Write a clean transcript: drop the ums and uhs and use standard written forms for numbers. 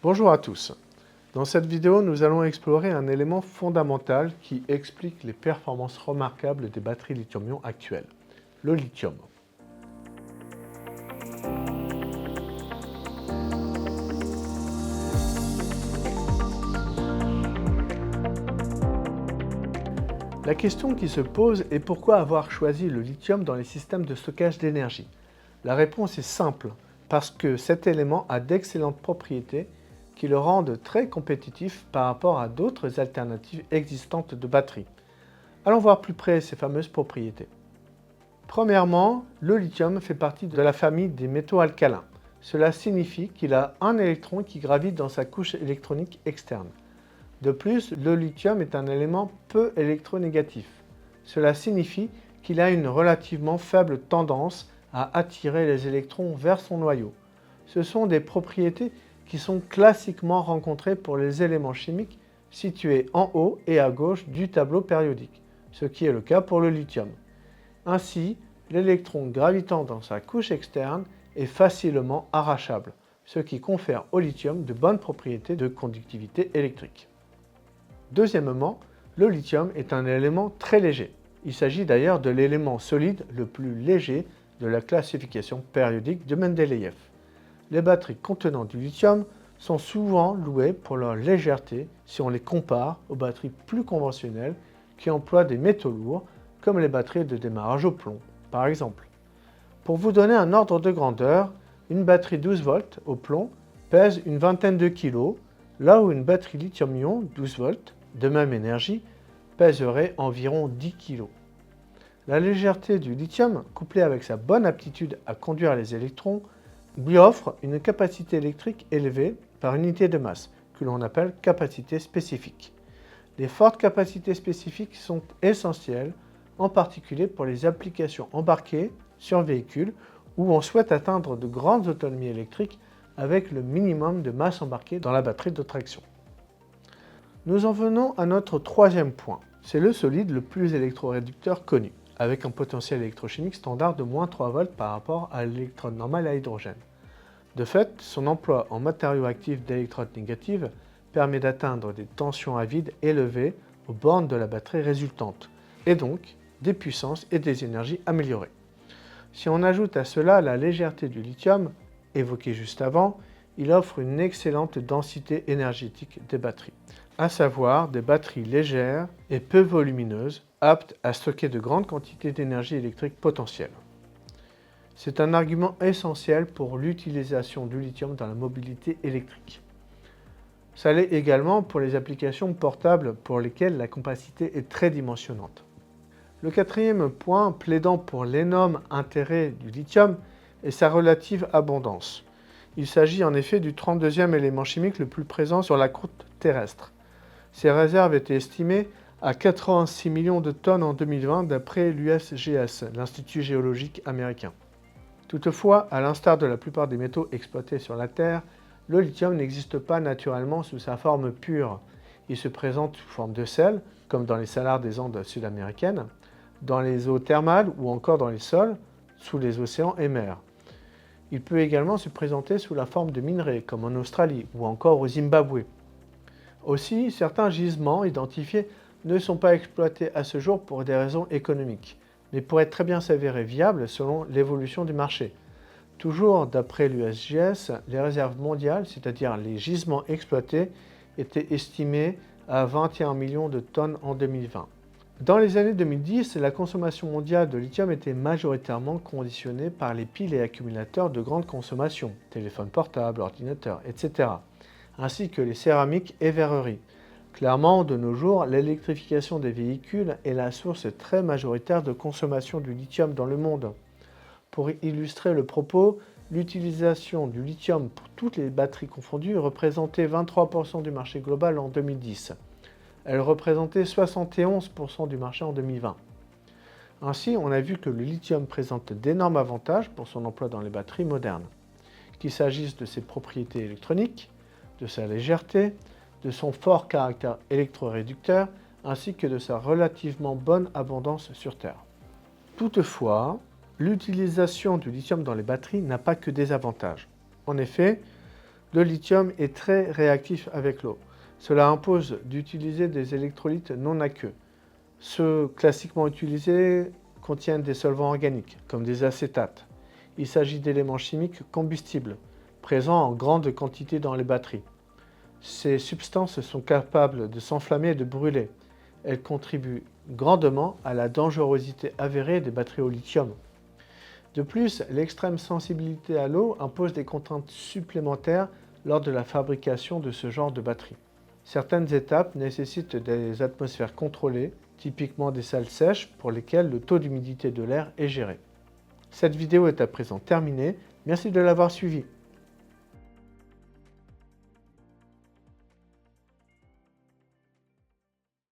Bonjour à tous. Dans cette vidéo, nous allons explorer un élément fondamental qui explique les performances remarquables des batteries lithium-ion actuelles, le lithium. La question qui se pose est pourquoi avoir choisi le lithium dans les systèmes de stockage d'énergie? La réponse est simple, parce que cet élément a d'excellentes propriétés qui le rendent très compétitif par rapport à d'autres alternatives existantes de batteries. Allons voir plus près ces fameuses propriétés. Premièrement, le lithium fait partie de la famille des métaux alcalins. Cela signifie qu'il a un électron qui gravite dans sa couche électronique externe. De plus, le lithium est un élément peu électronégatif. Cela signifie qu'il a une relativement faible tendance à attirer les électrons vers son noyau. Ce sont des propriétés qui sont classiquement rencontrées pour les éléments chimiques situés en haut et à gauche du tableau périodique, ce qui est le cas pour le lithium. Ainsi, l'électron gravitant dans sa couche externe est facilement arrachable, ce qui confère au lithium de bonnes propriétés de conductivité électrique. Deuxièmement, le lithium est un élément très léger. Il s'agit d'ailleurs de l'élément solide le plus léger de la classification périodique de Mendeleïev. Les batteries contenant du lithium sont souvent louées pour leur légèreté si on les compare aux batteries plus conventionnelles qui emploient des métaux lourds, comme les batteries de démarrage au plomb, par exemple. Pour vous donner un ordre de grandeur, une batterie 12 volts au plomb pèse une vingtaine de kilos, là où une batterie lithium-ion 12 volts de même énergie pèserait environ 10 kg. La légèreté du lithium, couplée avec sa bonne aptitude à conduire les électrons, lui offre une capacité électrique élevée par unité de masse, que l'on appelle capacité spécifique. Les fortes capacités spécifiques sont essentielles, en particulier pour les applications embarquées sur véhicules où on souhaite atteindre de grandes autonomies électriques avec le minimum de masse embarquée dans la batterie de traction. Nous en venons à notre troisième point. C'est le solide le plus électroréducteur connu, avec un potentiel électrochimique standard de moins 3 volts par rapport à l'électrode normale à hydrogène. De fait, son emploi en matériau actif d'électrodes négatives permet d'atteindre des tensions à vide élevées aux bornes de la batterie résultante, et donc des puissances et des énergies améliorées. Si on ajoute à cela la légèreté du lithium, évoquée juste avant, il offre une excellente densité énergétique des batteries, à savoir des batteries légères et peu volumineuses, aptes à stocker de grandes quantités d'énergie électrique potentielle. C'est un argument essentiel pour l'utilisation du lithium dans la mobilité électrique. Ça l'est également pour les applications portables pour lesquelles la capacité est très dimensionnante. Le quatrième point plaidant pour l'énorme intérêt du lithium est sa relative abondance. Il s'agit en effet du 32e élément chimique le plus présent sur la croûte terrestre. Ses réserves étaient estimées à 86 millions de tonnes en 2020 d'après l'USGS, l'Institut géologique américain. Toutefois, à l'instar de la plupart des métaux exploités sur la Terre, le lithium n'existe pas naturellement sous sa forme pure. Il se présente sous forme de sel, comme dans les salars des Andes sud-américaines, dans les eaux thermales ou encore dans les sols, sous les océans et mers. Il peut également se présenter sous la forme de minerais, comme en Australie ou encore au Zimbabwe. Aussi, certains gisements identifiés ne sont pas exploités à ce jour pour des raisons économiques, mais pourraient très bien s'avérer viables selon l'évolution du marché. Toujours d'après l'USGS, les réserves mondiales, c'est-à-dire les gisements exploités, étaient estimés à 21 millions de tonnes en 2020. Dans les années 2010, la consommation mondiale de lithium était majoritairement conditionnée par les piles et accumulateurs de grande consommation, téléphones portables, ordinateurs, etc., ainsi que les céramiques et verreries. Clairement, de nos jours, l'électrification des véhicules est la source très majoritaire de consommation du lithium dans le monde. Pour illustrer le propos, l'utilisation du lithium pour toutes les batteries confondues représentait 23% du marché global en 2010. Elle représentait 71% du marché en 2020. Ainsi, on a vu que le lithium présente d'énormes avantages pour son emploi dans les batteries modernes, qu'il s'agisse de ses propriétés électroniques, de sa légèreté, de son fort caractère électroréducteur, ainsi que de sa relativement bonne abondance sur Terre. Toutefois, l'utilisation du lithium dans les batteries n'a pas que des avantages. En effet, Le lithium est très réactif avec l'eau. Cela impose d'utiliser des électrolytes non aqueux. Ceux classiquement utilisés contiennent des solvants organiques, comme des acétates. Il s'agit d'éléments chimiques combustibles, présents en grande quantité dans les batteries. Ces substances sont capables de s'enflammer et de brûler. Elles contribuent grandement à la dangerosité avérée des batteries au lithium. De plus, l'extrême sensibilité à l'eau impose des contraintes supplémentaires lors de la fabrication de ce genre de batterie. Certaines étapes nécessitent des atmosphères contrôlées, typiquement des salles sèches pour lesquelles le taux d'humidité de l'air est géré. Cette vidéo est à présent terminée. Merci de l'avoir suivie.